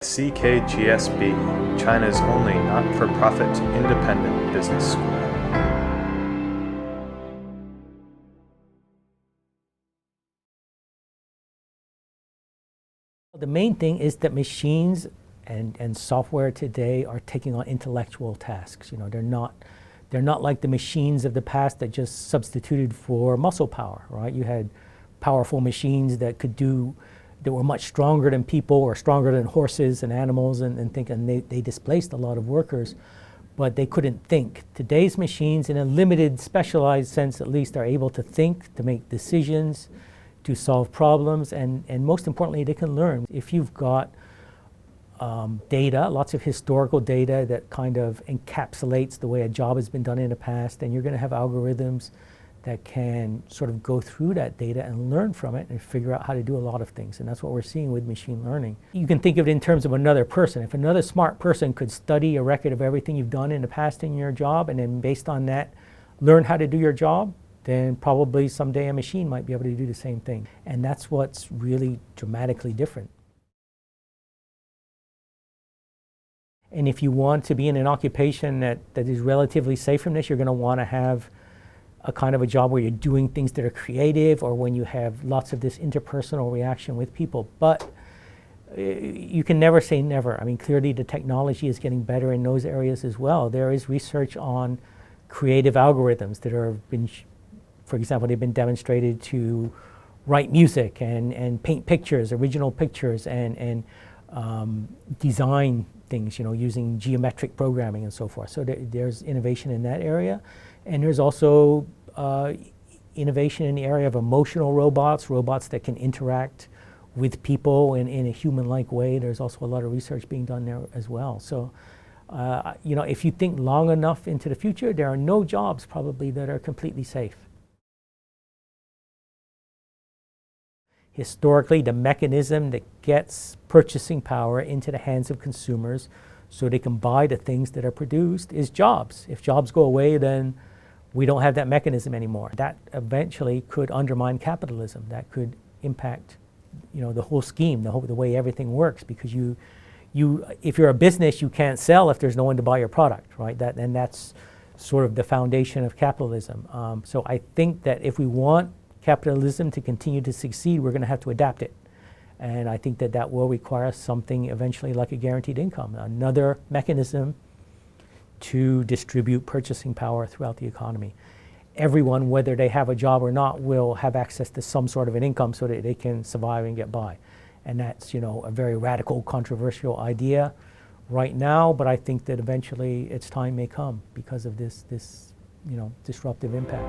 CKGSB, China's only not-for-profit independent business school. The main thing is that machines and software today are taking on intellectual tasks. They're not like the machines of the past that just substituted for muscle power, right? You had powerful machines that were much stronger than people or stronger than horses and animals and they displaced a lot of workers, but they couldn't think. Today's machines, in a limited, specialized sense at least, are able to think, to make decisions, to solve problems, and most importantly, they can learn. If you've got data, lots of historical data that kind of encapsulates the way a job has been done in the past, then you're going to have algorithms that can sort of go through that data and learn from it and figure out how to do a lot of things. And that's what we're seeing with machine learning. You can think of it in terms of another person. If another smart person could study a record of everything you've done in the past in your job and then based on that learn how to do your job, then probably someday a machine might be able to do the same thing. And that's what's really dramatically different. And if you want to be in an occupation that is relatively safe from this, you're going to want to have a kind of a job where you're doing things that are creative, or when you have lots of this interpersonal reaction with people. But you can never say never. I mean, clearly the technology is getting better in those areas as well. There is research on creative algorithms that have been, for example, they've been demonstrated to write music and paint pictures, original pictures, and design things, using geometric programming and so forth. So there's innovation in that area. And there's also innovation in the area of emotional robots that can interact with people in a human-like way. There's also a lot of research being done there as well. So, if you think long enough into the future, there are no jobs probably that are completely safe. Historically, the mechanism that gets purchasing power into the hands of consumers so they can buy the things that are produced is jobs. If jobs go away, then we don't have that mechanism anymore. That eventually could undermine capitalism. That could impact, the whole scheme, the way everything works, because if you're a business, you can't sell if there's no one to buy your product, right? And that's sort of the foundation of capitalism. So I think that if we want capitalism to continue to succeed, we're going to have to adapt it. And I think that will require something eventually like a guaranteed income, another mechanism to distribute purchasing power throughout the economy. Everyone, whether they have a job or not, will have access to some sort of an income so that they can survive and get by. And that's, a very radical, controversial idea right now, but I think that eventually its time may come because of this disruptive impact.